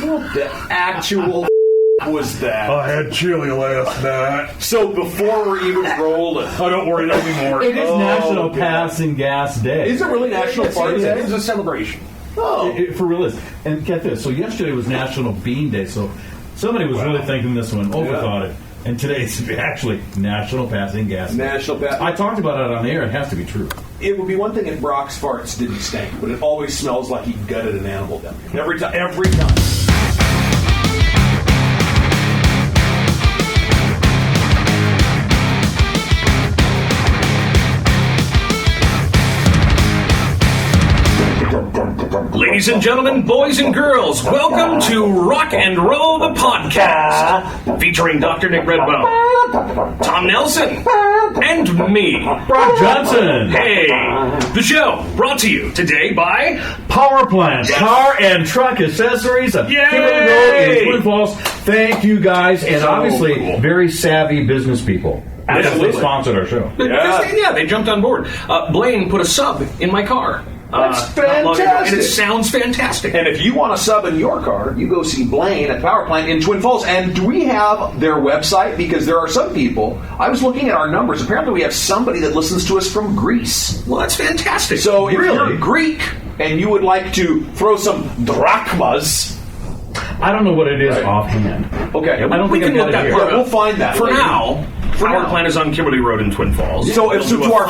The actual was that? I had chili last night. So before we're even rolling. Oh, don't worry, not anymore. It is National Passing Gas Day. Is it really National Fart Day? It's a celebration. Oh. For real. And get this. So yesterday was National Bean Day. So somebody was really thinking this one, overthought it. And today it's actually National Passing Gas Day. I talked about it on the air. It has to be true. It would be one thing if Broc's farts didn't stink, but it always smells like he gutted an animal down here. Every time. Ladies and gentlemen, boys and girls, welcome to Rock and Roll the Podcast, featuring Dr. Nick Redbone, Tom Nelson, and me, Broc Johnson. Hey, the show brought to you today by Power Plant, car and truck accessories of Kimberly Road in Twin Falls. Thank you guys, and obviously very savvy business people. Absolutely sponsored our show. Yeah, they jumped on board. Blaine put a sub in my car. That's fantastic. And it sounds fantastic. And if you want a sub in your car, you go see Blaine at Power Plant in Twin Falls. And do we have their website? Because there are some people, I was looking at our numbers, apparently we have somebody that listens to us from Greece. Well, that's fantastic. So if you're Greek and you would like to throw some drachmas... I don't know what it is offhand. Okay. I don't think we can look that part up. We'll find that. For now, Power Plant is on Kimberly Road in Twin Falls. So to our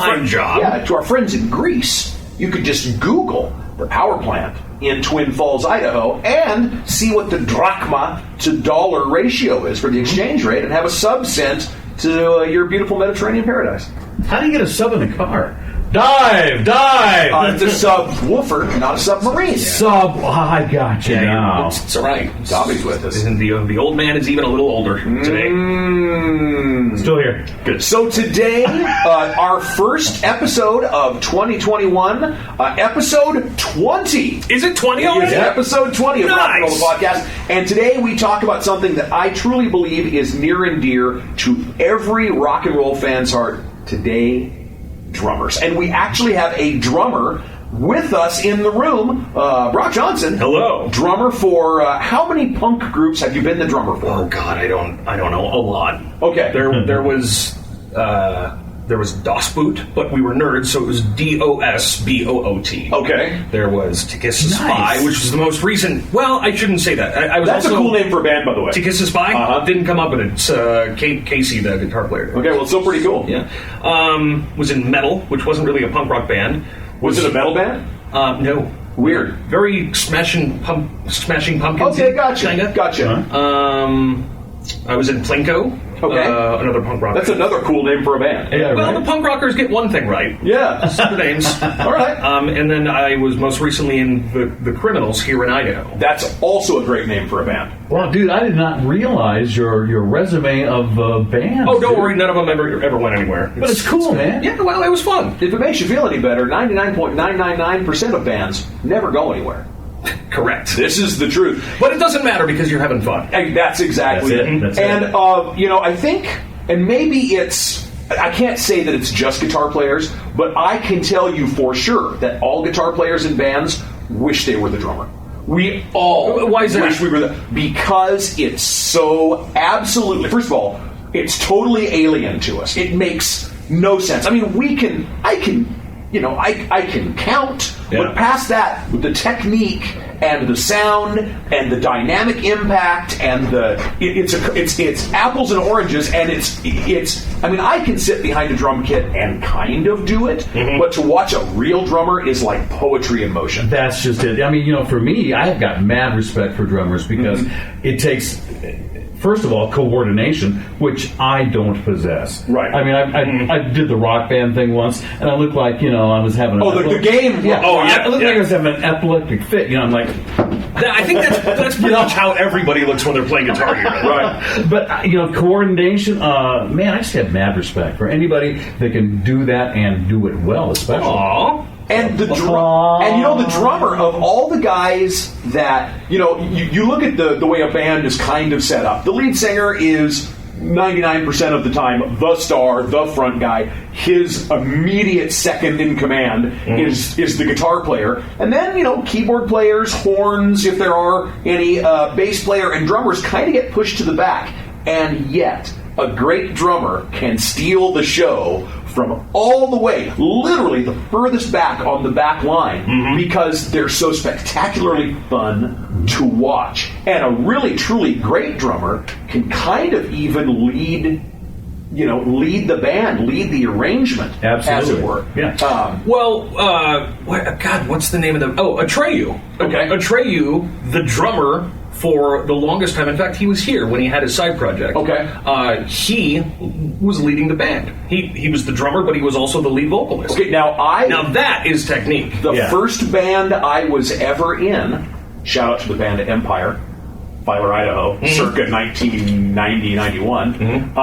to our friends in Greece, you could just Google the power plant in Twin Falls, Idaho, and see what the drachma to dollar ratio is for the exchange rate and have a sub sent to your beautiful Mediterranean paradise. How do you get a sub in the car? Dive! It's a subwoofer, not a submarine. I got you now. It's all right. Dobby's with us. And the old man is even a little older today. Still here. Good. So today, our first episode of 2021, episode 20. Is it 20 already? It's episode 20 of Rock and Roll the Nice. Podcast. And today we talk about something that I truly believe is near and dear to every rock and roll fan's heart today. Drummers. And we actually have a drummer with us in the room, Broc Johnson. Hello. Drummer for how many punk groups have you been the drummer for? Oh God, I don't know a lot. Okay. There was DOS Boot, but we were nerds, so it was DOSBOOT. Okay. There was To Kiss a Spy, which was the most recent. Well, I shouldn't say that. That's a cool name for a band, by the way. To Kiss a Spy didn't come up with it. It's Casey, the guitar player. Okay, well, it's still pretty cool. Yeah. Was in Metal, which wasn't really a punk rock band. Was it a metal band? No. Weird. Very Smashing Pumpkins. Okay, gotcha. Kinda. Gotcha. I was in Plinko. Okay. Another punk rock That's band. another cool name for a band. Yeah, Well, right. the punk rockers get one thing right. Yeah. Super names. All right. And then I was most recently in the Criminals here in Idaho. That's also a great name for a band. Well, dude, I did not realize your resume of bands. Oh, don't dude. worry, none of them ever went anywhere. But it's cool, man. Yeah, well, it was fun. If it makes you feel any better, 99.999% of bands never go anywhere. Correct. This is the truth. But it doesn't matter because you're having fun. And that's exactly That's it. it. That's and, it. I think, and maybe I can't say that it's just guitar players, but I can tell you for sure that all guitar players in bands wish they were the drummer. We all Why is that? wish we were because it's so absolutely, first of all, it's totally alien to us. It makes no sense. I mean, I can count, but past that, with the technique and the sound and the dynamic impact and it's apples and oranges, and it's. I mean, I can sit behind a drum kit and kind of do it, but to watch a real drummer is like poetry in motion. That's just it. I mean, for me, I have got mad respect for drummers because it takes, first of all, coordination, which I don't possess. Right. I mean, I did the rock band thing once, and I looked like, I was having the game. Yeah. Oh, yeah. I looked like I was having an epileptic fit. I'm like... I think that's pretty much how everybody looks when they're playing guitar here. Right. But, coordination, man, I just have mad respect for anybody that can do that and do it well, especially. Aww. And the drummer of all the guys that you look at the way a band is kind of set up. The lead singer is 99% of the time the star, the front guy. His immediate second in command is the guitar player. And then, keyboard players, horns, if there are any, bass player, and drummers kind of get pushed to the back. And yet, a great drummer can steal the show from all the way, literally the furthest back on the back line, because they're so spectacularly fun to watch. And a really, truly great drummer can kind of even lead the band, lead the arrangement, as it were. Yeah. What's the name of them? Oh, Atreyu. Okay. Atreyu, the drummer, for the longest time. In fact, he was here when he had his side project. Okay. He was leading the band. He was the drummer, but he was also the lead vocalist. Okay, now that is technique. The first band I was ever in, shout out to the band Empire, Filer, Idaho, circa 1990-91,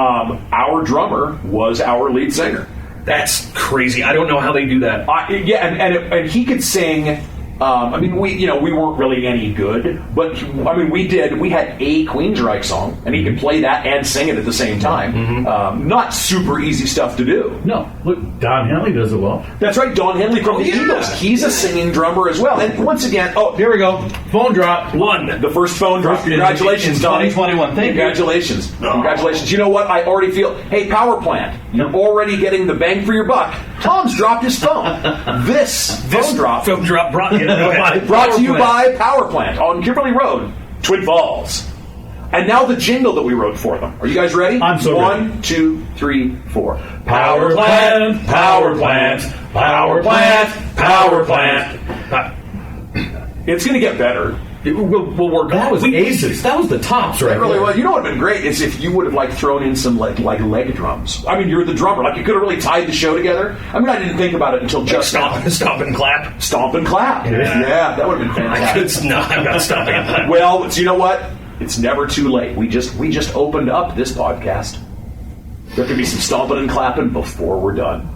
our drummer was our lead singer. That's crazy. I don't know how they do that. And he could sing. We weren't really any good, but we had a Queensryche song, and he could play that and sing it at the same time. Not super easy stuff to do. No, look, Don Henley does it well. That's right, Don Henley from the Eagles. He's a singing drummer as well. And once again, here we go. Phone drop. The first phone drop. Congratulations, Don. 2021. Thank you. Congratulations. Congratulations. You know what? I already feel, hey, power plant, you're already getting the bang for your buck. Tom's dropped his phone. This phone drop brought to you by Power Plant on Kimberly Road, Twin Falls. And now the jingle that we wrote for them. Are you guys ready? I'm so ready. 1, 2, 3, 4. Power plant, power plant, power plant, power plant. It's going to get better. We'll work on it. That was aces. That was the tops, right? It really was. You know what would have been great is if you would have thrown in some like leg drums. You're the drummer. You could have really tied the show together. I didn't think about it until just now. Stomp and clap. Stomp and clap. Yeah, that would have been fantastic. I'm not stopping and clap. Well, you know what? It's never too late. We just opened up this podcast. There could be some stomping and clapping before we're done.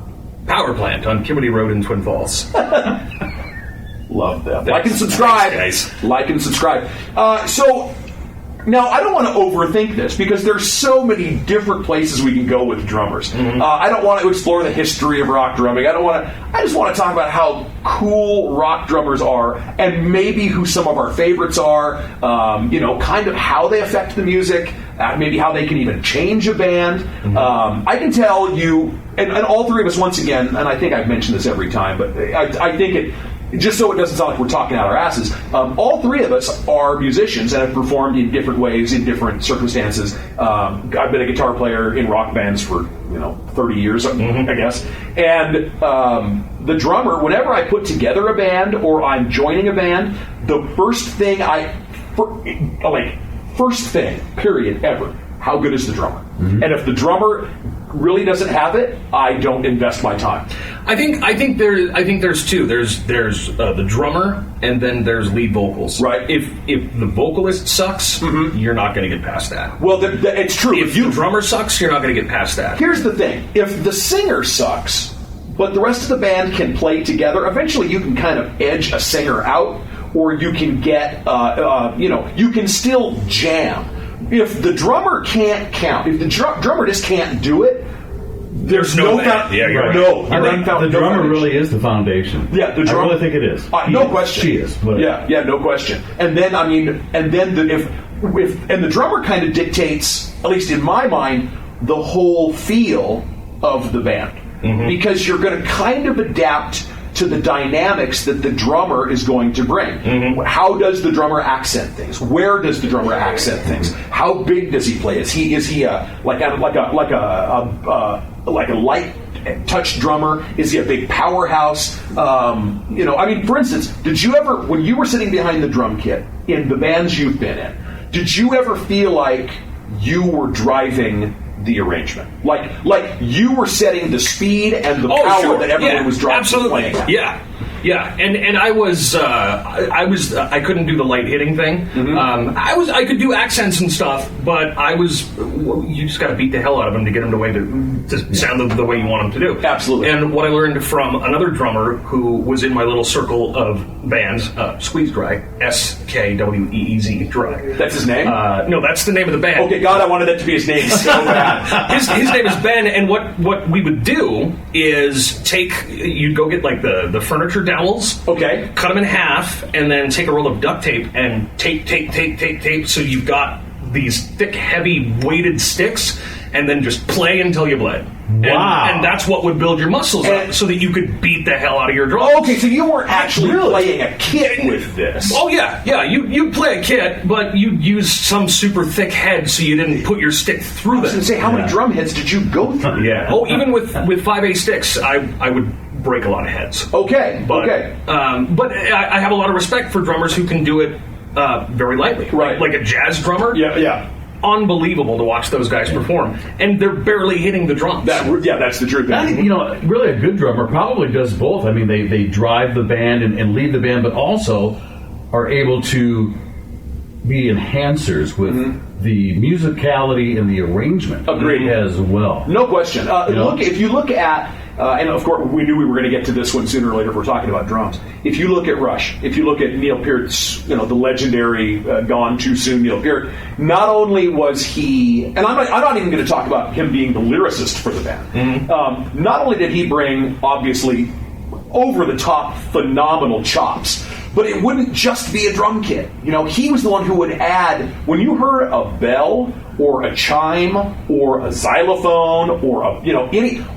Power Plant on Kimberly Road in Twin Falls. Love them. Like and subscribe. Thanks, guys. Like and subscribe. So, now I don't want to overthink this because there's so many different places we can go with drummers. I don't want to explore the history of rock drumming. I just want to talk about how cool rock drummers are and maybe who some of our favorites are. Kind of how they affect the music. Maybe how they can even change a band. I can tell you, and all three of us, once again, and I think I've mentioned this every time, but I think it. Just so it doesn't sound like we're talking out our asses, all three of us are musicians and have performed in different ways, in different circumstances. I've been a guitar player in rock bands for 30 years, I guess. And the drummer, whenever I put together a band or I'm joining a band, the first thing period, ever, how good is the drummer? And if the drummer really doesn't have it, I don't invest my time. I think there's two. There's the drummer, and then there's lead vocals. Right. If the vocalist sucks, you're not going to get past that. Well, it's true. If the drummer sucks, you're not going to get past that. Here's the thing: if the singer sucks, but the rest of the band can play together, eventually you can kind of edge a singer out, or you can get you can still jam. If the drummer can't count, if the drummer just can't do it, there's no the drummer really is the foundation. Yeah, the drummer. I really think it is. No question. She is. But yeah, no question. And then the drummer kind of dictates, at least in my mind, the whole feel of the band, because you're going to kind of adapt to the dynamics that the drummer is going to bring. How does the drummer accent things? Where does the drummer accent things? How big does he play? Is he a light touch drummer? Is he a big powerhouse? For instance, did you ever, when you were sitting behind the drum kit in the bands you've been in, did you ever feel like you were driving the arrangement, like you were setting the speed and the power that everyone was driving. Absolutely, playing at? yeah. Yeah, and I couldn't do the light hitting thing. Mm-hmm. I could do accents and stuff, but you just got to beat the hell out of them to get them to sound the way you want them to do. Absolutely. And what I learned from another drummer who was in my little circle of bands, Squeeze Dry, SKWEEZ Dry. That's his name? No, that's the name of the band. Okay, God, I wanted that to be his name so bad. His name is Ben, and what we would do is you'd go get like the furniture dowels, Okay. cut them in half, and then take a roll of duct tape and tape, so you've got these thick, heavy, weighted sticks, and then just play until you bled. Wow. And that's what would build your muscles up so that you could beat the hell out of your drums. Okay, so you weren't actually playing a kit with this. Oh, yeah. You'd play a kit, but you'd use some super thick head so you didn't put your stick through I was going to say, how many drum heads did you go through? Yeah. Oh, even with 5/8 sticks, I would break a lot of heads. Okay, But I have a lot of respect for drummers who can do it very lightly. Right. Like a jazz drummer. Yeah. Unbelievable to watch those guys perform. And they're barely hitting the drums. That's the truth. I think, really a good drummer probably does both. I mean, they drive the band and lead the band, but also are able to be enhancers with the musicality and the arrangement. Agreed. As well. No question. If you look at, and of course we knew we were going to get to this one sooner or later if we're talking about drums. If you look at Rush, if you look at Neil Peart's, the legendary Gone Too Soon Neil Peart, not only was he, and I'm not even going to talk about him being the lyricist for the band, not only did he bring, obviously, over-the-top phenomenal chops, but it wouldn't just be a drum kit. He was the one who would add, when you heard a bell or a chime or a xylophone or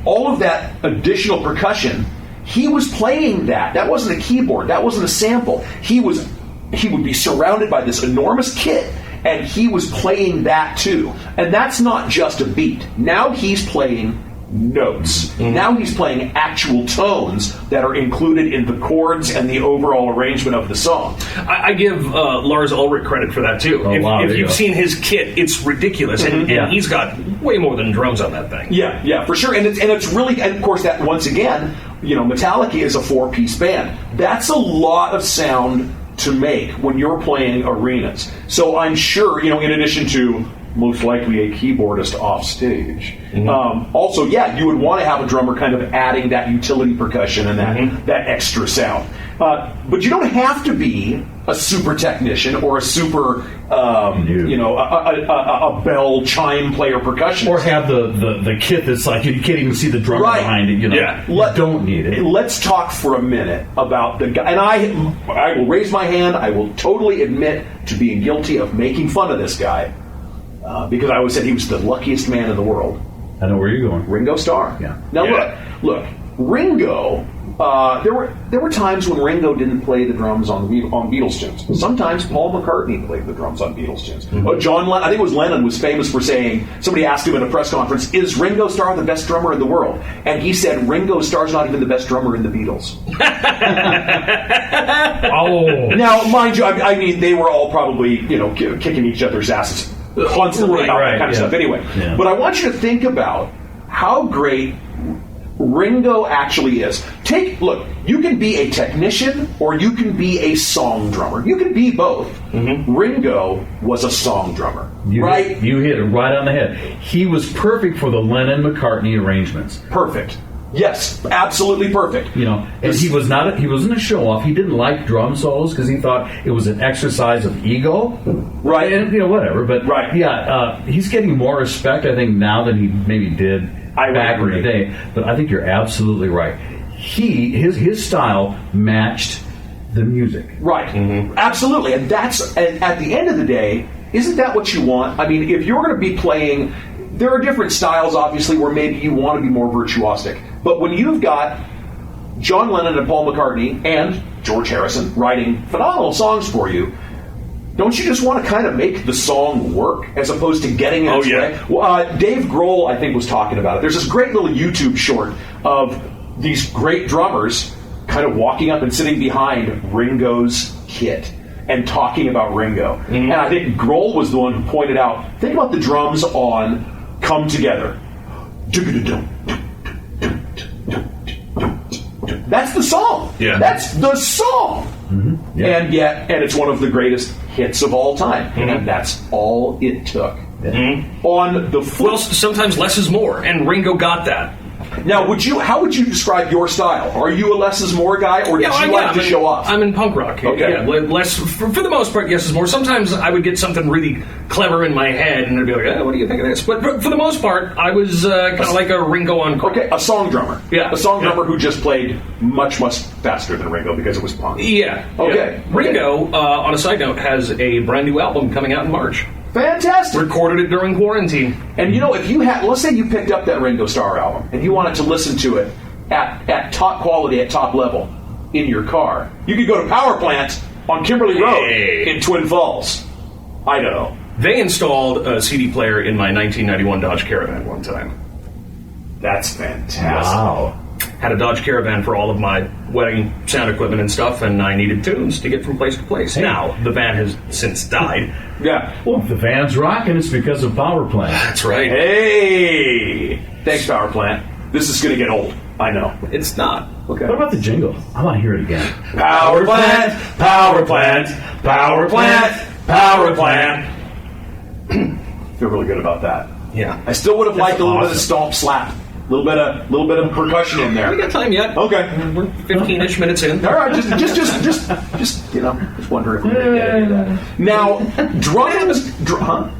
all of that additional percussion, he was playing that. That wasn't a keyboard. That wasn't a sample. He would be surrounded by this enormous kit, and he was playing that too. And that's not just a beat. Now he's playing notes. Now he's playing actual tones that are included in the chords and the overall arrangement of the song. I give Lars Ulrich credit for that too. If you've seen his kit, it's ridiculous, and he's got way more than drums on that thing. Yeah, for sure. And it's really, and of course, that once again, Metallica is a 4-piece band. That's a lot of sound to make when you're playing arenas. So I'm sure, in addition to most likely a keyboardist off stage. Also, you would want to have a drummer kind of adding that utility percussion and that extra sound. But you don't have to be a super technician or a super, a bell chime player percussionist. Or have the kit that's like you can't even see the drummer behind it. You don't need it. Let's talk for a minute about the guy. And I will raise my hand. I will totally admit to being guilty of making fun of this guy. Because I always said he was the luckiest man in the world. I know where you're going. Ringo Starr. Yeah. Now look, Ringo. There were times when Ringo didn't play the drums on Beatles tunes. Sometimes Paul McCartney played the drums on Beatles tunes. John Lennon, I think it was Lennon, was famous for saying, somebody asked him in a press conference, "Is Ringo Starr the best drummer in the world?" And he said, "Ringo Starr's not even the best drummer in the Beatles." Now, mind you, I mean, they were all probably kicking each other's asses constantly about that kind of stuff anyway. Yeah. But I want you to think about how great Ringo actually is. Look, you can be a technician or you can be a song drummer. You can be both. Ringo was a song drummer, right? You hit it right on the head. He was perfect for the Lennon-McCartney arrangements. Perfect. Yes, absolutely perfect. And he wasn't a show off. He didn't like drum solos because he thought it was an exercise of ego. Right. And whatever. But he's getting more respect, I think, now than he maybe did back in the day. But I think you're absolutely right. His style matched the music. Right. Absolutely. And at the end of the day, isn't that what you want? I mean, if you're going to be playing, there are different styles, obviously, where maybe you want to be more virtuosic. But when you've got John Lennon and Paul McCartney and George Harrison writing phenomenal songs for you, don't you just want to kind of make the song work as opposed to getting in its way? Dave Grohl, I think, was talking about it. There's this great little YouTube short of these great drummers kind of walking up and sitting behind Ringo's kit and talking about Ringo. And I think Grohl was the one who pointed out, think about the drums on Come Together. That's the song. Yeah. That's the song. Mm-hmm. Yeah. And it's one of the greatest hits of all time. Mm-hmm. And that's all it took. Mm-hmm. On the flip. Well, sometimes less is more, and Ringo got that. Now, how would you describe your style? Are you a less is more guy, or did you like to show off? I'm in punk rock. Okay. Yeah, less for the most part. Yes, is more. Sometimes I would get something really clever in my head, and I'd be like, "What do you think of this?" But for the most part, I was kind of like a Ringo on crack. Okay, a song drummer. Yeah. A song drummer who just played much faster than Ringo because it was punk. Yeah. Okay. Yeah. Ringo, on a side note, has a brand new album coming out in March. Fantastic. Recorded it during quarantine. And if you had, let's say you picked up that Ringo Starr album and you wanted to listen to it at top quality, at top level in your car, you could go to Power Plant on Kimberly Road in Twin Falls, Idaho. They installed a CD player in my 1991 Dodge Caravan one time. That's fantastic. Wow. Had a Dodge Caravan for all of my wedding sound equipment and stuff, and I needed tunes to get from place to place. Hey. Now, the van has since died. Yeah. Well, if the van's rocking, it's because of Power Plant. That's right. Hey! Thanks, Power Plant. This is going to get old. I know. It's not. Okay. What about the jingle? I want to hear it again. Power Plant, Power Plant, Power Plant, Power Plant. Feel really good about that. Yeah. I still would have liked a little bit of awesome. stomp slap. A little bit of percussion in there. We got time yet. Okay. We're 15-ish minutes in. All right, just wondering if we can get into that. Now, drums,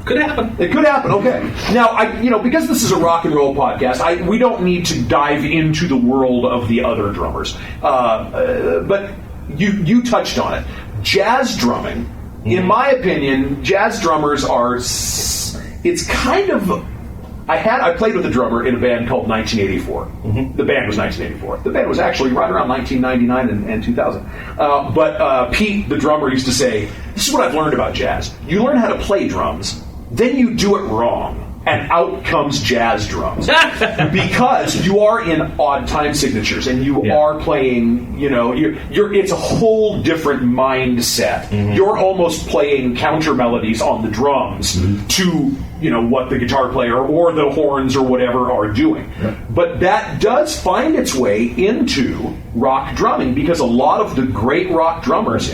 Could happen. It could happen. Okay. Now, because this is a rock and roll podcast, we don't need to dive into the world of the other drummers. But you touched on it. Jazz drumming, in my opinion, jazz drummers are. It's kind of. I played with a drummer in a band called 1984. Mm-hmm. The band was 1984. The band was actually right around 1999 and 2000. But Pete, the drummer, used to say, "This is what I've learned about jazz. You learn how to play drums, then you do it wrong, and out comes jazz drums because you are in odd time signatures and you are playing. It's a whole different mindset. Mm-hmm. You're almost playing counter melodies on the drums to." What the guitar player or the horns or whatever are doing. Yeah. But that does find its way into rock drumming because a lot of the great rock drummers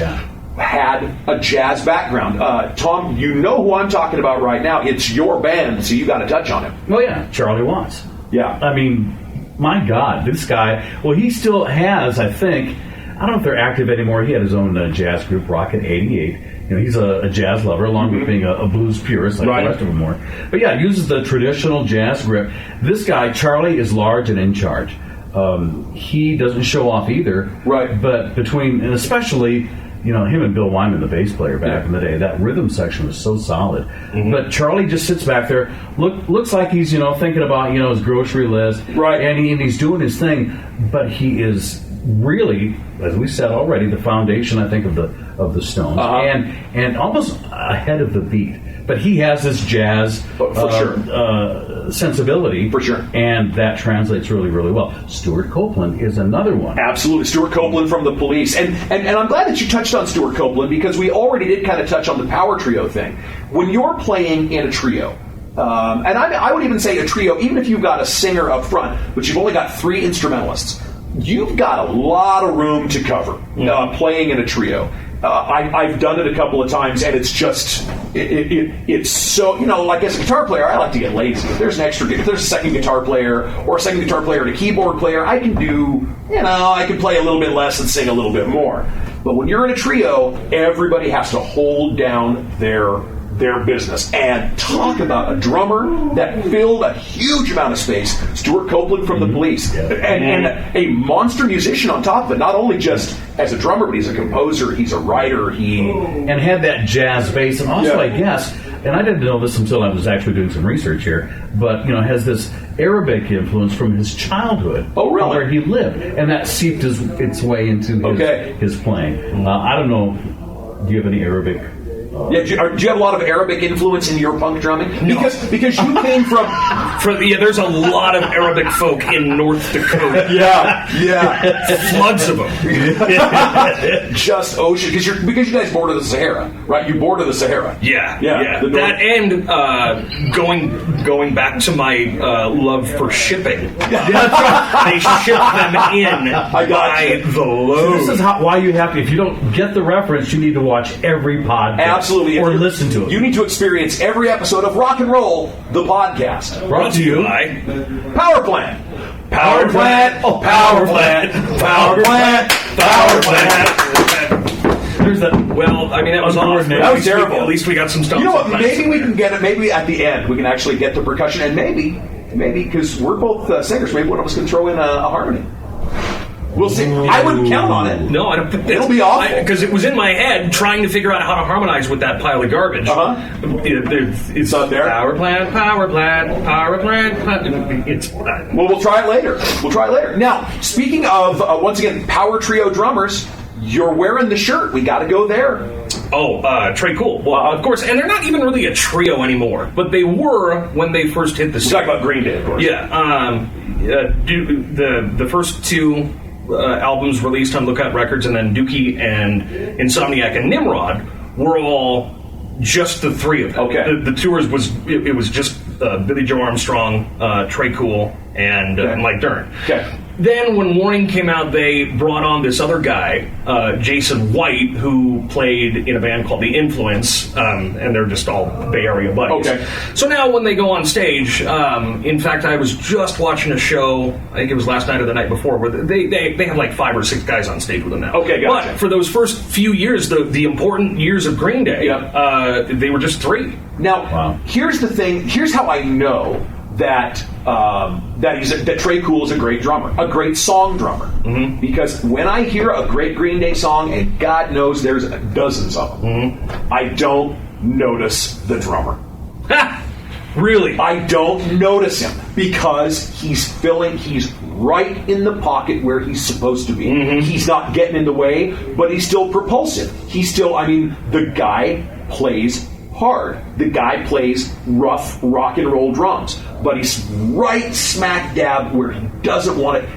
had a jazz background. Tom, you know who I'm talking about right now. It's your band, so you got to touch on him. Oh, yeah, Charlie Watts. Yeah. I mean, my God, this guy, he still has, I think, I don't know if they're active anymore. He had his own jazz group, Rocket 88. He's a jazz lover, along with being a blues purist, like the rest of them were. But yeah, uses the traditional jazz grip. This guy, Charlie, is large and in charge. He doesn't show off either. Right. But and especially, him and Bill Wyman, the bass player back in the day, that rhythm section was so solid. Mm-hmm. But Charlie just sits back there, looks like he's, thinking about, his grocery list. Right. And he's doing his thing, but he is really, as we said already, the foundation, I think, of the Stones, and almost ahead of the beat. But he has this jazz sensibility, for sure, and that translates really, really well. Stuart Copeland is another one. Absolutely, Stuart Copeland from the Police, and I'm glad that you touched on Stuart Copeland because we already did kind of touch on the power trio thing. When you're playing in a trio. And I would even say a trio, even if you've got a singer up front, but you've only got 3 instrumentalists. You've got a lot of room to cover playing in a trio. I've done it a couple of times, and it's just it's so like as a guitar player, I like to get lazy. If there's if there's a second guitar player or a second guitar player and a keyboard player, I can do I can play a little bit less and sing a little bit more. But when you're in a trio, everybody has to hold down their business. And talk about a drummer that filled a huge amount of space. Stuart Copeland from the Police. Yeah. And a monster musician on top of it. Not only just as a drummer, but he's a composer, he's a writer, and had that jazz bass. And also, I guess, and I didn't know this until I was actually doing some research here, but, has this Arabic influence from his childhood. Oh, really? Where he lived. And that seeped its way into his playing. I don't know, do you have any Arabic Yeah, do you have a lot of Arabic influence in your punk drumming? No. Because you came from... There's a lot of Arabic folk in North Dakota. Yeah. Floods of them. Just ocean. Because you guys border the Sahara, right? You border the Sahara. Yeah. The That and going back to my love for shipping. They ship them in by the load. This is why you have to. If you don't get the reference, you need to watch every podcast. Absolutely. Or listen to it. You need to experience every episode of Rock and Roll, the podcast. Brought to you by Power Plant. Power Plant. Oh, Power Plant. Power Plant. Power Plant. There's that. Well, I mean, that was awful. That was terrible. At least we got some stuff. You know what? Maybe we can get it. Maybe at the end we can actually get the percussion, and maybe because we're both singers, maybe one of us can throw in a harmony. We'll see. I wouldn't count on it. No, I don't think it'll be awful because it was in my head trying to figure out how to harmonize with that pile of garbage. It's up there. Power plant. It's well, we'll try it later. Now, speaking of once again, power trio drummers, you're wearing the shirt. We got to go there. Trey Cool. Well, of course, and they're not even really a trio anymore, but they were when they first hit the scene. We're talking about Green Day, of course. Yeah. The first two albums released on Lookout Records, and then Dookie and Insomniac and Nimrod were all just the three of them. Okay. The tours was just Billy Joe Armstrong, Trey Cool, and Mike Dern. Okay. Then when Warning came out, they brought on this other guy, Jason White, who played in a band called The Influence, and they're just all Bay Area buddies. Okay. So now when they go on stage, in fact, I was just watching a show, I think it was last night or the night before, where they have like 5 or 6 guys on stage with them now. Okay, gotcha. But for those first few years, the important years of Green Day, they were just 3. Now, here's the thing. Here's how I know that Trey Cool is a great drummer, a great song drummer. Mm-hmm. Because when I hear a great Green Day song, and God knows there's dozens of them, I don't notice the drummer. Really? I don't notice him because he's right in the pocket where he's supposed to be. Mm-hmm. He's not getting in the way, but he's still propulsive. The guy plays hard. The guy plays rough rock and roll drums, but he's right smack dab where he doesn't want it.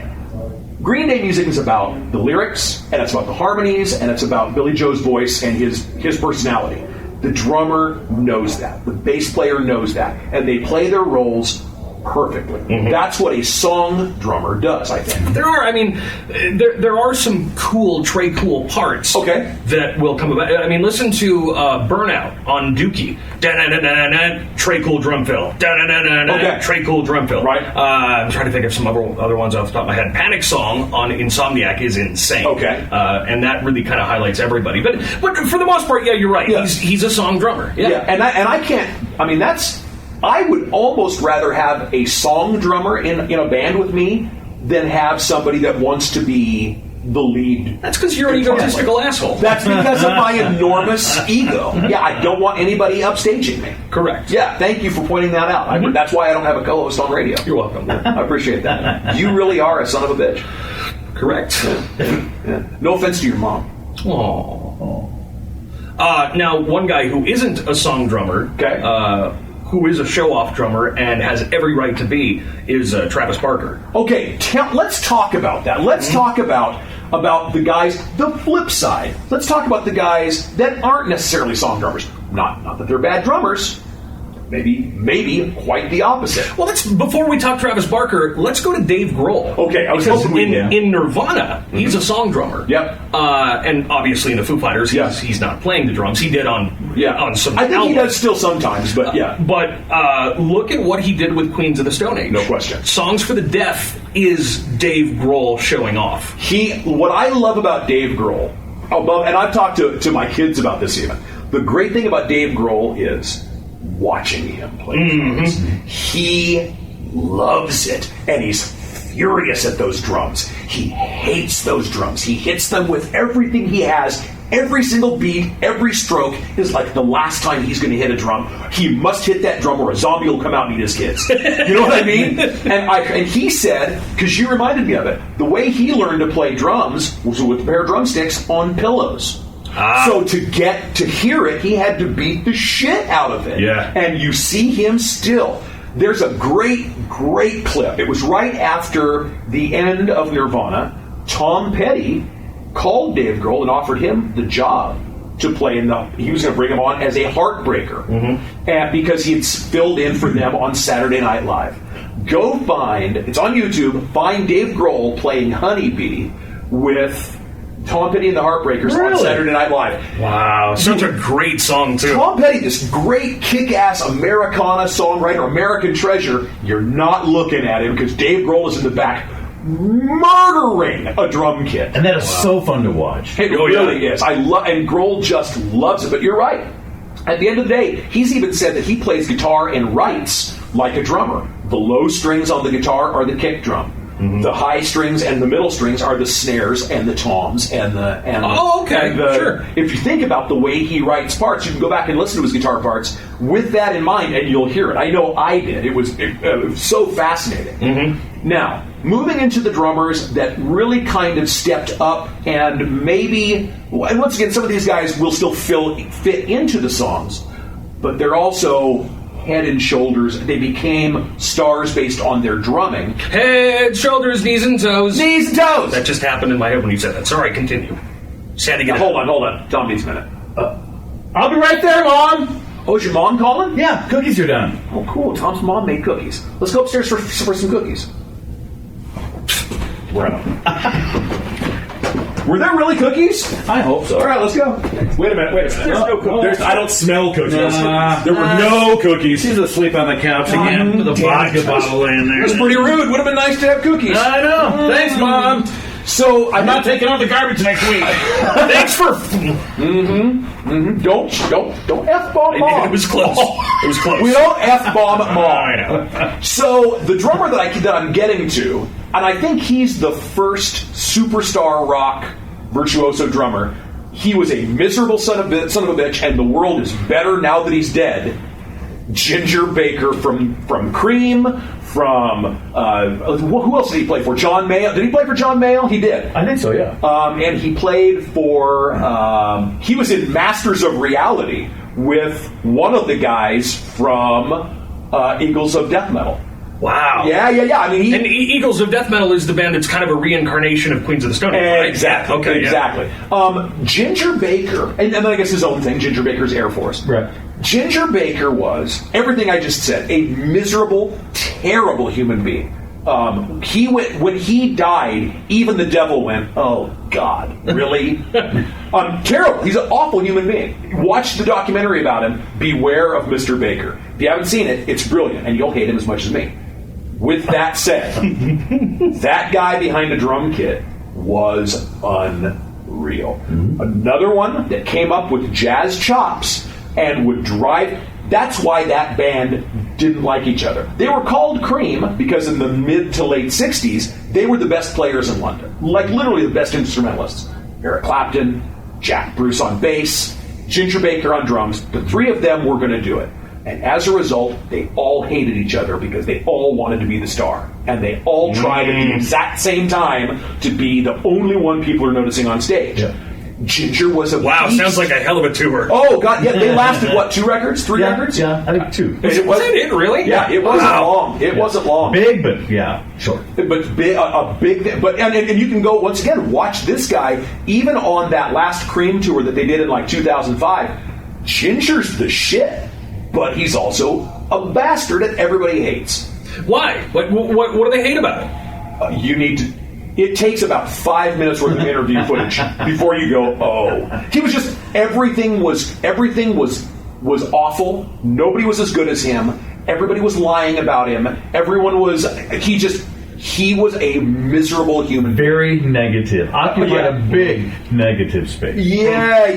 Green Day music is about the lyrics, and it's about the harmonies, and it's about Billy Joe's voice and his personality. The drummer knows that. The bass player knows that. And they play their roles perfectly. Mm-hmm. That's what a song drummer does, I think. There are some cool Trey Cool parts that will come about. I mean, listen to Burnout on Dookie. Trey Cool drum fill. Trey Cool drum fill. Right. I'm trying to think of some other ones off the top of my head. Panic Song on Insomniac is insane. Okay. And that really kind of highlights everybody. But for the most part, yeah, you're right. Yeah. He's a song drummer. Yeah. And I can't. I mean, I would almost rather have a song drummer in a band with me than have somebody that wants to be the lead. That's because you're an egotistical asshole. That's because of my enormous ego. Yeah, I don't want anybody upstaging me. Correct. Yeah, thank you for pointing that out. That's why I don't have a co-host on radio. You're welcome. I appreciate that. You really are a son of a bitch. Correct. Yeah. No offense to your mom. Aww. Now, one guy who isn't a song drummer, who is a show-off drummer and has every right to be, is Travis Barker. Okay, let's talk about that. Let's talk about the guys, the flip side. Let's talk about the guys that aren't necessarily song drummers. Not that they're bad drummers. Maybe quite the opposite. Well, before we talk Travis Barker, let's go to Dave Grohl. Okay, I was hoping in Nirvana, he's a song drummer. Yep. And obviously in the Foo Fighters, he's not playing the drums. He did on some I think albums. he does still sometimes, but But look at what he did with Queens of the Stone Age. No question. Songs for the Deaf is Dave Grohl showing off. What I love about Dave Grohl, and I've talked to my kids about this even, the great thing about Dave Grohl is watching him play drums. He loves it, and he's furious at those drums. He hates those drums. He hits them with everything he has. Every single beat, every stroke is like the last time he's going to hit a drum. He must hit that drum or a zombie will come out and eat his kids. You know what I mean? And he said, because you reminded me of it, the way he learned to play drums was with a pair of drumsticks on pillows. So to hear it, he had to beat the shit out of it. Yeah. And you see him still. There's a great clip. It was right after the end of Nirvana. Tom Petty called Dave Grohl and offered him the job to play he was going to bring him on as a heartbreaker. And because he had filled in for them on Saturday Night Live. Go it's on YouTube, find Dave Grohl playing Honeybee with Tom Petty and the Heartbreakers on Saturday Night Live. Wow, such a great song, too. Tom Petty, this great kick-ass Americana songwriter, American treasure. You're not looking at him because Dave Grohl is in the back murdering a drum kit. And that is so fun to watch. It really is. And Grohl just loves it. But you're right. At the end of the day, he's even said that he plays guitar and writes like a drummer. The low strings on the guitar are the kick drum. The high strings and the middle strings are the snares and the toms and the. Sure. If you think about the way he writes parts, you can go back and listen to his guitar parts with that in mind, and you'll hear it. I know I did. It was so fascinating. Now, moving into the drummers that really kind of stepped up, and maybe, and once again, some of these guys will still fit into the songs, but they're also head and shoulders. They became stars based on their drumming. Head, shoulders, knees and toes. Knees and toes! That just happened in my head when you said that. Sorry, continue. Just had to get Hold on. Tom needs a minute. I'll be right there, Mom! Oh, is your mom calling? Yeah, cookies are done. Oh, cool. Tom's mom made cookies. Let's go upstairs for some cookies. Were there really cookies? I hope so. All right, let's go. Wait a minute. There's no cookies. I don't smell cookies. There were no cookies. She's asleep on the couch again with a vodka bottle in there. That's pretty rude. Would have been nice to have cookies. I know. Thanks, Mom. So I'm not taking out the garbage next week. Thanks for. Don't f-bomb mom. It was close. It was close. We don't f-bomb mom. I know. So the drummer that I'm getting to, and I think he's the first superstar rock virtuoso drummer. He was a miserable son of a bitch, and the world is better now that he's dead. Ginger Baker from Cream. From who else did he play for? John Mayall. Did he play for John Mayall? He did. I think so, yeah. And he played for. He was in Masters of Reality with one of the guys from Eagles of Death Metal. Wow. Yeah. I mean, Eagles of Death Metal is the band that's kind of a reincarnation of Queens of the Stone Age, right? Exactly. Okay. Exactly. Yeah. Ginger Baker, and then I guess his own thing. Ginger Baker's Air Force. Right. Ginger Baker was everything I just said. A miserable, terrible human being. He went when he died. Even the devil went, "Oh God, really?" Terrible. He's an awful human being. Watch the documentary about him. Beware of Mr. Baker. If you haven't seen it, it's brilliant, and you'll hate him as much as me. With that said, that guy behind the drum kit was unreal. Another one that came up with jazz chops and would drive. That's why that band didn't like each other. They were called Cream because in the mid to late 60s, they were the best players in London. Like literally the best instrumentalists. Eric Clapton, Jack Bruce on bass, Ginger Baker on drums. The three of them were going to do it. And as a result, they all hated each other because they all wanted to be the star. And they all tried at the exact same time to be the only one people are noticing on stage. Yeah. Ginger was a beast. Sounds like a hell of a tour. Oh, God, yeah, they lasted, what, 2 records? 3 records? Yeah, I think 2. Was that it, really? Yeah, it wasn't long. It wasn't long. Big, but yeah, short. But big, a big thing. But, and you can go, once again, watch this guy, even on that last Cream tour that they did in like 2005, Ginger's the shit. But he's also a bastard that everybody hates. Why? What do they hate about it? You need to... It takes about 5 minutes worth of interview footage before you go, oh. He was just... Everything was awful. Nobody was as good as him. Everybody was lying about him. Everyone was... He was a miserable human being. Very negative. Occupied a big negative space. Yeah.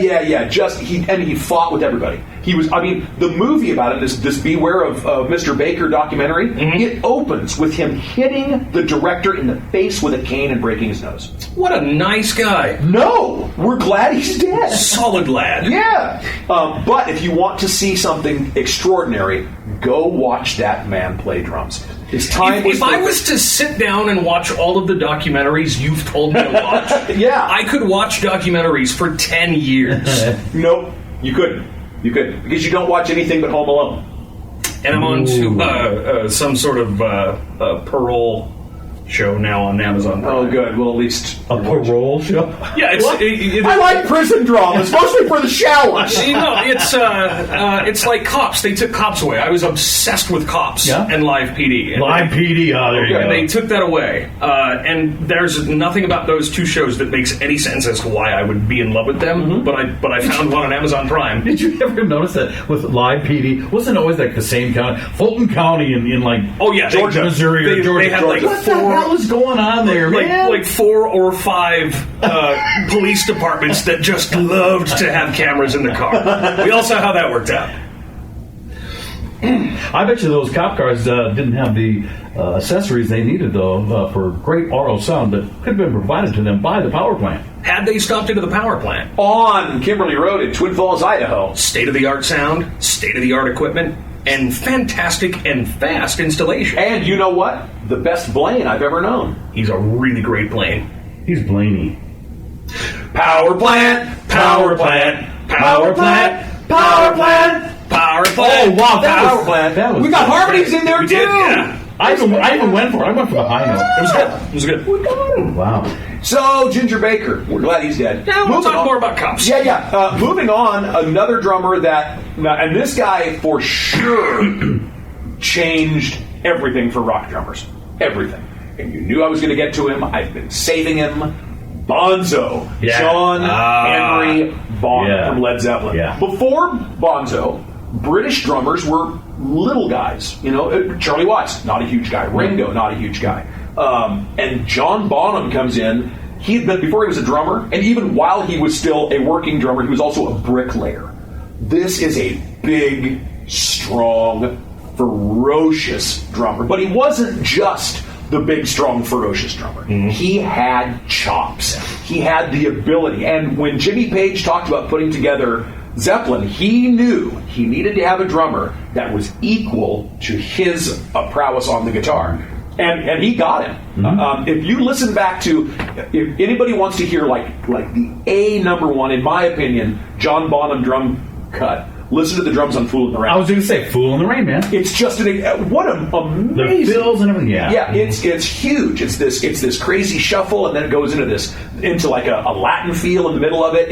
He fought with everybody. He was, the movie about it, this Beware of Mr. Baker documentary, it opens with him hitting the director in the face with a cane and breaking his nose. What a nice guy. No! We're glad he's dead. Solid lad. Yeah. But if you want to see something extraordinary, go watch that man play drums. His time was If I perfect. was to sit down and watch all of the documentaries you've told me to watch, Yeah. I could watch documentaries for 10 years. Nope, you couldn't. You couldn't. Because you don't watch anything but Home Alone. And I'm on to some sort of parole show now on Amazon. Oh, good. Well, at least... A parole show? Yeah, I like prison dramas, mostly for the showers. it's like Cops. They took Cops away. I was obsessed with Cops and Live PD. And Live PD, there you go. They took that away. And there's nothing about those two shows that makes any sense as to why I would be in love with them. But I found one on Amazon Prime. Did you ever notice that with Live PD, wasn't it always like the same county? Fulton County in like Georgia. Missouri or Georgia. They had like what the hell is going on there, man? like 4 or 5 police departments that just loved to have cameras in the car. We all saw how that worked out. I bet you those cop cars didn't have the accessories they needed, though, for great audio sound that could have been provided to them by the power plant. Had they stopped into the power plant. On Kimberly Road in Twin Falls, Idaho. State-of-the-art sound, state-of-the-art equipment, and fantastic and fast installation. And you know what? The best Blaine I've ever known. He's a really great Blaine. He's Blaney. Power plant, power plant, power plant, power plant, power plant. Oh, wow, Power plant. that was We got good. harmonies in there, We too. did, yeah. I even went for it. I went for the high note. It was good. It was good. Wow. So, Ginger Baker, we're glad he's dead. Now we'll Moving talk on. more about Cops. Yeah. Moving on, another drummer and this guy for sure changed everything for rock drummers. Everything. And you knew I was going to get to him. I've been saving him. Bonzo. Yeah. John Henry Bonham from Led Zeppelin. Yeah. Before Bonzo, British drummers were little guys. You know, Charlie Watts, not a huge guy. Ringo, not a huge guy. And John Bonham comes in. He had been, before he was a drummer, and even while he was still a working drummer, he was also a bricklayer. This is a big, strong, ferocious drummer. But he wasn't just the big, strong, ferocious drummer. He had chops. He had the ability. And when Jimmy Page talked about putting together Zeppelin, he knew he needed to have a drummer that was equal to his prowess on the guitar. And he got him. If you listen back to, if anybody wants to hear like the A number one, in my opinion, John Bonham drum cut, listen to the drums on Fool in the Rain. I was going to say, Fool in the Rain, man. It's just what an amazing. The fills and everything, Yeah, it's huge. It's this crazy shuffle, and then it goes into like a Latin feel in the middle of it.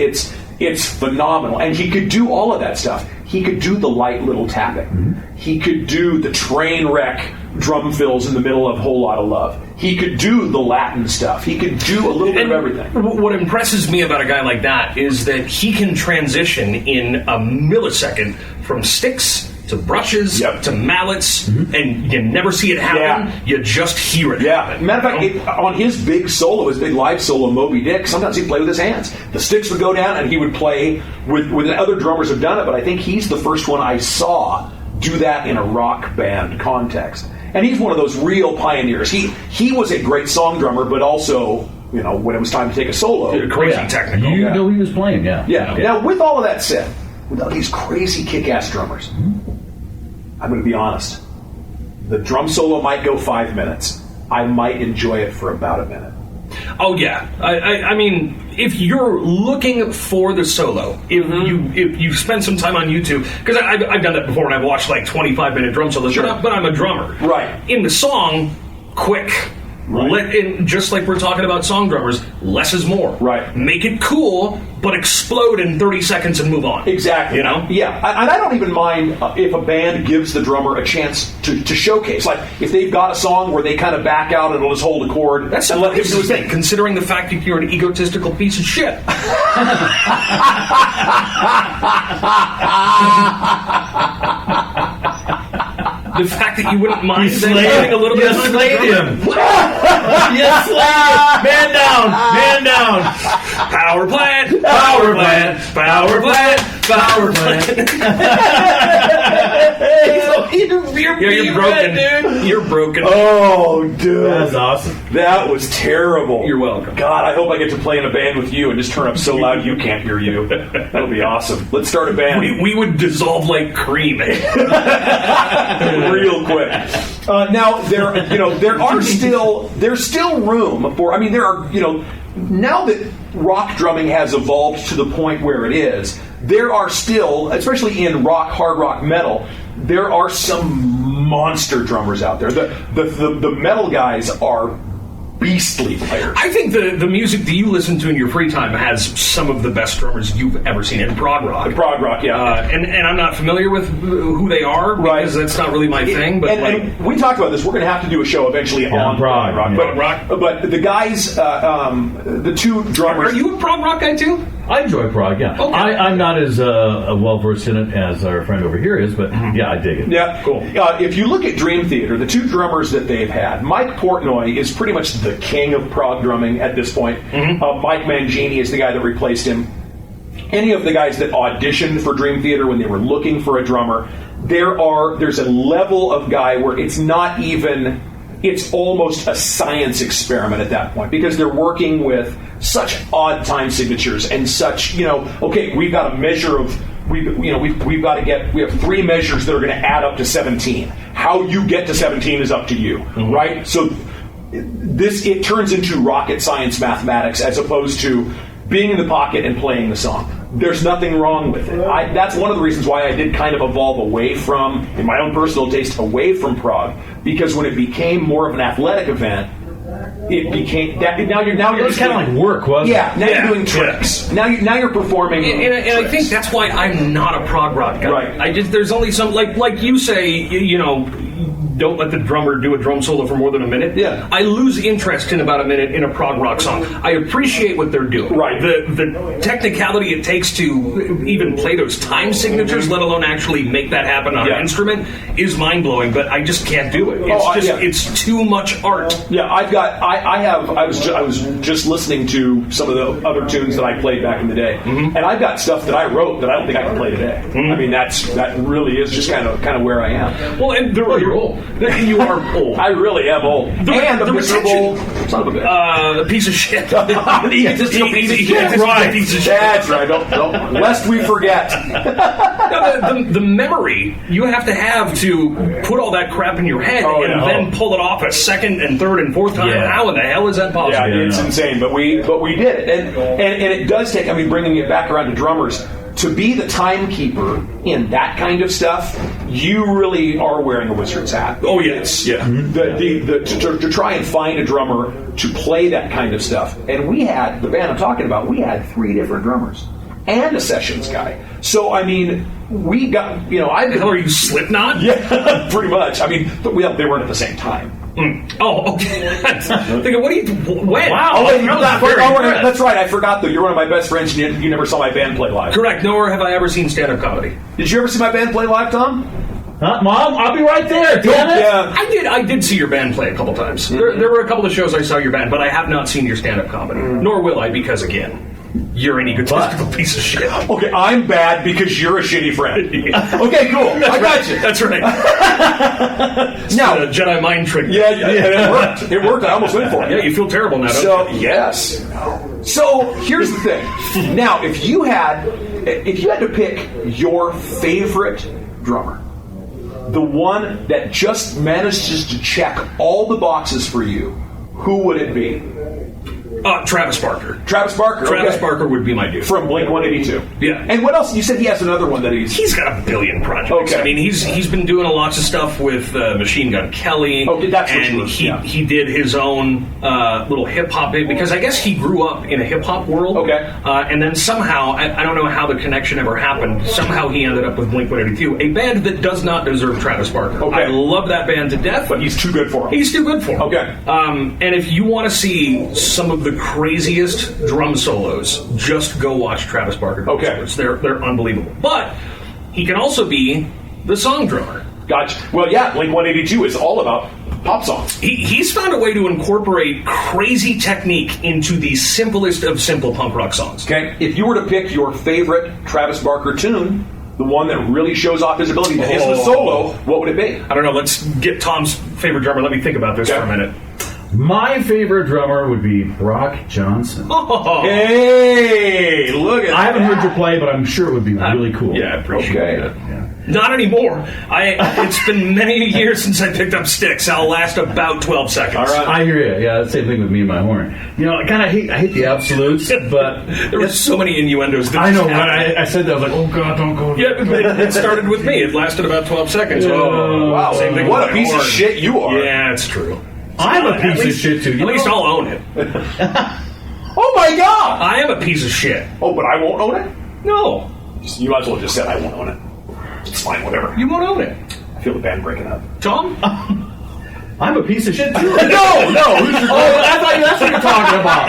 It's phenomenal, and he could do all of that stuff. He could do the light little tapping. He could do the train wreck drum fills in the middle of Whole Lot of Love. He could do the Latin stuff. He could do a little bit of everything. What impresses me about a guy like that is that he can transition in a millisecond from sticks to brushes to mallets, and you never see it happen. You just hear it happen. Matter of fact, on his big solo, his big live solo, Moby Dick, sometimes he'd play with his hands. The sticks would go down, and he would play with other drummers have done it, but I think he's the first one I saw do that in a rock band context. And he's one of those real pioneers. He was a great song drummer, but also, you know, when it was time to take a solo, crazy technical. You know he was playing, Yeah. Now, with all of that said, with all these crazy kick-ass drummers, I'm going to be honest. The drum solo might go 5 minutes. I might enjoy it for about a minute. Oh yeah, I mean, if you're looking for the solo, if you spend some time on YouTube, because I've done that before, and I've watched like 25-minute drum solos, but I'm a drummer. Right. In the song, quick. Right. Just like we're talking about song drummers, less is more. Right. Make it cool, but explode in 30 seconds and move on. Exactly. You know? Yeah. And I don't even mind if a band gives the drummer a chance to showcase. Like, if they've got a song where they kind of back out and will just hold a chord. That's and let him do his thing. Considering the fact that you're an egotistical piece of shit. The fact that you wouldn't mind them having a little bit of time. slayed him. You slayed him. Man down. Man down. Power plant. Power plant. Power plant. Power plant. He You're being broken, red, dude. You're broken. Oh, dude. That's awesome. That was terrible. You're welcome. God, I hope I get to play in a band with you and just turn up so loud you can't hear you. That'll be awesome. Let's start a band. We would dissolve like cream. Real quick. Now there's still room for. I mean, there are now that rock drumming has evolved to the point where it is, there are still, especially in rock, hard rock, metal, there are some monster drummers out there. The metal guys are beastly players. I think the music that you listen to in your free time has some of the best drummers you've ever seen in prog rock. Prog rock, yeah. And I'm not familiar with who they are because that's not really my thing. But and we talked about this. We're going to have to do a show eventually on prog rock. But the guys, the two drummers. Are you a prog rock guy too? I enjoy prog, yeah. Okay. I'm not as well-versed in it as our friend over here is, but yeah, I dig it. Yeah, cool. If you look at Dream Theater, the two drummers that they've had, Mike Portnoy is pretty much the king of prog drumming at this point. Mike Mangini is the guy that replaced him. Any of the guys that auditioned for Dream Theater when they were looking for a drummer, there's a level of guy where it's not even... It's almost a science experiment at that point because they're working with such odd time signatures and such, okay, we've got a measure of, we have three measures that are going to add up to 17. How you get to 17 is up to you, right? So it turns into rocket science mathematics as opposed to being in the pocket and playing the song. There's nothing wrong with it. That's one of the reasons why I did kind of evolve away from, in my own personal taste, away from prog, because when it became more of an athletic event, it became that. Now you're it's kind of like work, wasn't it? Yeah. Now you're doing tricks. Now you're performing. And I think that's why I'm not a prog rock guy. Right. There's only some like you say, don't let the drummer do a drum solo for more than a minute. Yeah. I lose interest in about a minute in a prog rock song. I appreciate what they're doing. Right. The technicality it takes to even play those time signatures, let alone actually make that happen on an instrument, is mind blowing. But I just can't do it. It's too much art. Yeah, I was just listening to some of the other tunes that I played back in the day, and I've got stuff that I wrote that I don't think I can play today. I mean, that really is just kind of where I am. Well, and you're old. You are old. I really am old. And the miserable son of a bitch. The piece of shit. That's right. Don't lest we forget. The memory you have to put all that crap in your head then pull it off a second and third and fourth time. How in the hell is that possible? Yeah, it's insane. But we did it, and it does take. I mean, bringing it back around to drummers. To be the timekeeper in that kind of stuff, you really are wearing a wizard's hat. Oh yes, yeah. To try and find a drummer to play that kind of stuff, and we had the band I'm talking about. We had 3 different drummers and a sessions guy. So I mean, we got are you Slipknot? Yeah, pretty much. I mean, but they weren't at the same time. Oh, okay. Thinking, what do you? When? Wow! That's right. I forgot though. You're one of my best friends, and you never saw my band play live. Correct. Nor have I ever seen stand-up comedy. Did you ever see my band play live, Tom? Mom, I'll be right there. Damn it! Yeah. I did see your band play a couple times. There were a couple of shows I saw your band, but I have not seen your stand-up comedy. Nor will I, because again, you're an egotistical piece of shit. Okay, I'm bad because you're a shitty friend. Okay, cool. I got you. That's right. Now, a Jedi mind trick. Yeah, it worked. It worked. I almost went for it. Yeah, you feel terrible now, don't So, you? yes. So, here's the thing. Now, if you had to pick your favorite drummer, the one that just manages to check all the boxes for you, who would it be? Travis Barker. Travis Barker. Travis okay. Barker would be my dude. From Blink-182. Yeah. And what else? You said he has another one that He's got a billion projects. Okay. I mean, he's been doing lots of stuff with Machine Gun Kelly. Oh, that's what and he did his own little hip hop bit because I guess he grew up in a hip hop world. Okay. And then somehow I don't know how the connection ever happened. Somehow he ended up with Blink-182, a band that does not deserve Travis Barker. Okay. I love that band to death, but he's too good for him. He's too good for him. Okay. And if you want to see some of the craziest drum solos, just go watch Travis Barker drum solos. They're unbelievable. But he can also be the song drummer. Gotcha. Well, yeah, Blink-182 is all about pop songs. He's found a way to incorporate crazy technique into the simplest of simple punk rock songs. Okay. If you were to pick your favorite Travis Barker tune, the one that really shows off his ability that is the solo, what would it be? I don't know. Let's get Tom's favorite drummer. Let me think about this for a minute. My favorite drummer would be Broc Johnson. Oh. Hey, look at I haven't heard you play, but I'm sure it would be really cool. Yeah, I appreciate it. Yeah. Not anymore. It's been many years since I picked up sticks. I'll last about 12 seconds. All right. I hear you. Yeah, same thing with me and my horn. You know, I hate the absolutes, but There were so many innuendos. I know. When I said that, I was like, oh God, don't go. Yeah, it started with me. It lasted about 12 seconds. Oh, Wow, same thing what with a my piece of horn. shit you are. Yeah, it's true. I'm a At piece of least- shit too. At least I'll own it. Oh my God! I am a piece of shit. Oh, but I won't own it? No, You might as well just said I won't own it. It's fine, whatever. you won't own it. I feel the band breaking up. Tom? I'm a piece of shit too. No! Who's your I thought that's what you're talking about.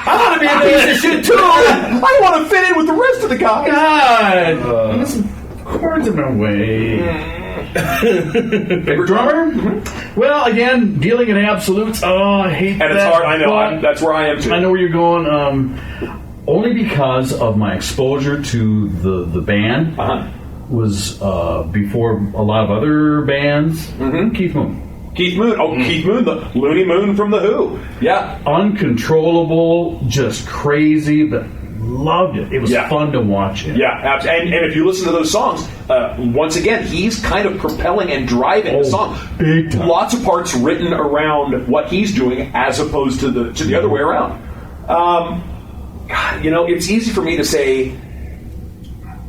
I want to be a piece of shit too. I want to fit in with the rest of the guys. God, this chords in my way. Favorite drummer? Well, again, dealing in absolutes. Oh, I hate that. And it's hard. I know. but That's where I am too. I know where you're going. Only because of my exposure to the band was before a lot of other bands. Keith Moon. Keith Moon. Oh, Keith Moon, the Looney Moon from The Who. Yeah. Uncontrollable, just crazy, but loved it. It was fun to watch it. Yeah, absolutely. And if you listen to those songs, once again, he's kind of propelling and driving the song. Big time. Lots of parts written around what he's doing as opposed to the other way around. God, you know, it's easy for me to say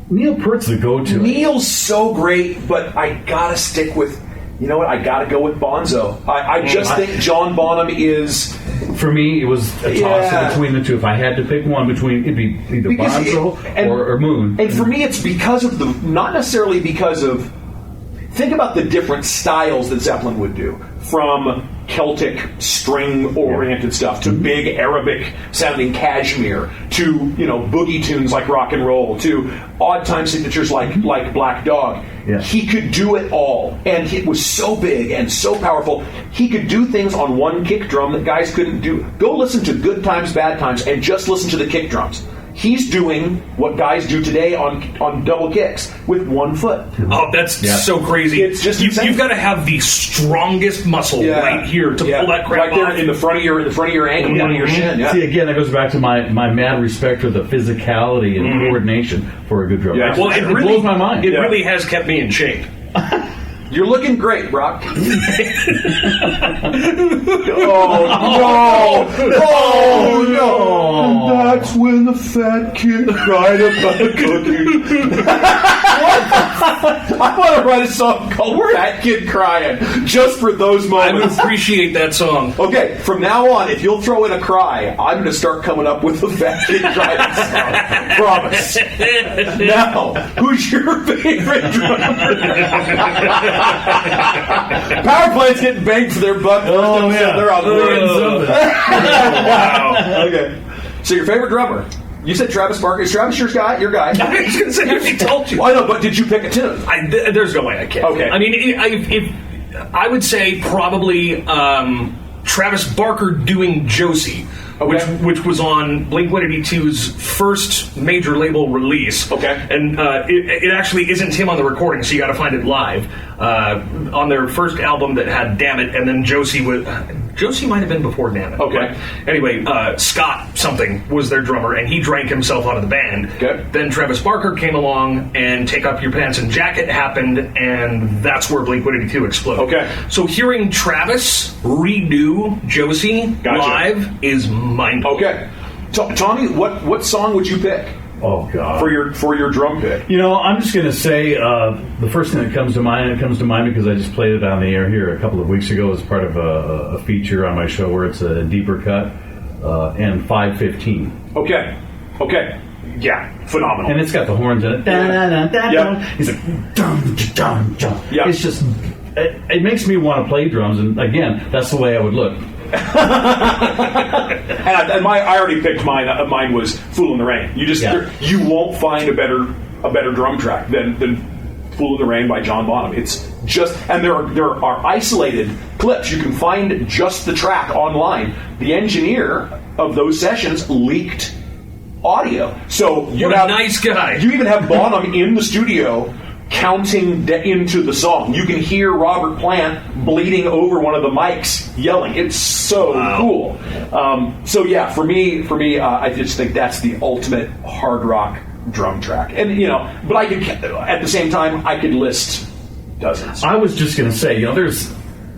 Neil Peart's the go-to. Neil's so great, but I gotta stick with. You know what? I gotta go with Bonzo. I just think John Bonham is. For me, it was a toss between the two. If I had to pick one between, it'd be either Bonzo or Moon. And for me, it's because of not necessarily because of. Think about the different styles that Zeppelin would do, from Celtic string-oriented stuff to big Arabic-sounding cashmere to boogie tunes like rock and roll to odd time signatures like Black Dog. Yeah. He could do it all, and it was so big and so powerful. He could do things on one kick drum that guys couldn't do. Go listen to Good Times, Bad Times, and just listen to the kick drums. He's doing what guys do today on double kicks with 1 foot. Oh, that's so crazy. It's just you've got to have the strongest muscle right here to pull that crap right there off. in the front of your ankle, down to your shin. Yeah. See, again, that goes back to my mad respect for the physicality and coordination for a good drummer. Yeah. Well, it really blows my mind. It really has kept me in shape. You're looking great, Brock. Oh no! And that's when the fat kid cried about the cookie. I want to write a song called "Fat Kid Crying" just for those I would moments. appreciate that song. Okay, from now on, if you'll throw in a cry, I'm going to start coming up with a fat kid crying song. Promise. Now, who's your favorite drummer? Power plant's getting banged for their buck. Oh, yeah. They're on the Wow. Okay. So your favorite drummer? You said Travis Barker. Is Travis your guy? Your guy? I was going to say, I already told you. Well, I know, but did you pick a tune? There's no way I can. Okay. I mean, if I would say probably Travis Barker doing Josie, which was on Blink-182's first major label release. Okay. And it actually isn't him on the recording, so you got to find it live. On their first album that had Damn It, and then Josie might have been before Damn It. Okay. Right? Anyway, Scott something was their drummer, and he drank himself out of the band. Okay. Then Travis Barker came along, and Take Up Your Pants and Jacket happened, and that's where Blink-182 exploded. Okay. So hearing Travis redo Josie live is mind-blowing. Okay. Tommy, what song would you pick Oh God! for your drum pick? You know, I'm just going to say the first thing that comes to mind, because I just played it on the air here a couple of weeks ago as part of a feature on my show where it's a deeper cut, and 515. Okay. Yeah, phenomenal. And it's got the horns in it. Yeah. He's like, dun, dun, dun. Yeah. It's just, it makes me want to play drums, and again, that's the way I would look. And I already picked mine. Mine was "Fool in the Rain." You won't find a better drum track than "Fool in the Rain" by John Bonham. It's just, and there are isolated clips. You can find just the track online. The engineer of those sessions leaked audio. So You're a nice guy. You even have Bonham in the studio counting into the song. You can hear Robert Plant bleeding over one of the mics, yelling. It's so cool. So yeah, for me, I just think that's the ultimate hard rock drum track. And but I could, at the same time, I could list dozens. I was just going to say,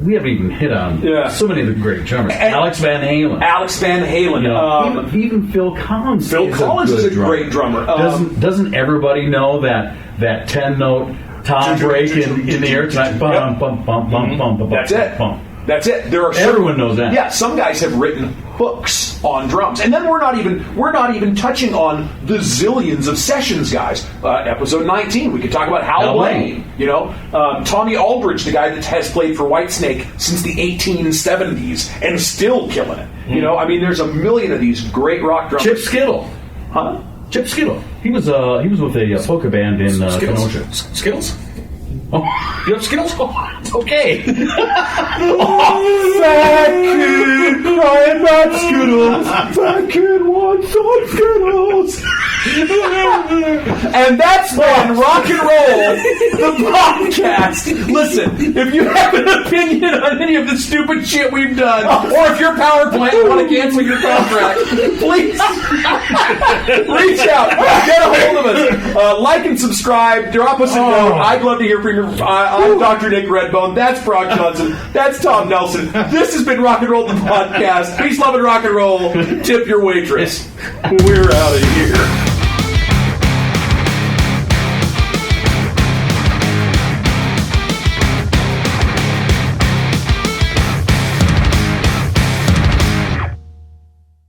we haven't even hit on so many of the great drummers. Alex Van Halen. Even Phil Collins. Phil Collins is a great drummer. Doesn't everybody know that 10-note tom break in the air tonight? Bum, bum, bum, bum, bum, bum, That's it. Bum. That's it. Everyone knows that. Yeah, some guys have written hooks on drums, and then we're not even touching on the zillions of sessions guys. Episode 19, we could talk about Hal Blaine. Tommy Aldridge, the guy that has played for Whitesnake since the 1870s and still killing it. I mean, there's a million of these great rock drummers. Chip Skittle, huh? Chip Skittle. He was with a polka band in Kenosha. Skittles? Oh, you have Skittles? Oh, okay. Fat kid crying about Skittles. Fat kid wants some Skittles. And that's when Rock and Roll, the podcast. Listen, if you have an opinion on any of the stupid shit we've done, or if your power plant want to cancel your contract, please reach out. Get a hold of us. Like and subscribe. Drop us a note. I'd love to hear from you. I'm Dr. Nick Redbone. That's Broc Johnson. That's Tom Nelson. This has been Rock and Roll, the podcast. Peace, love, and rock and roll. Tip your waitress. We're out of here.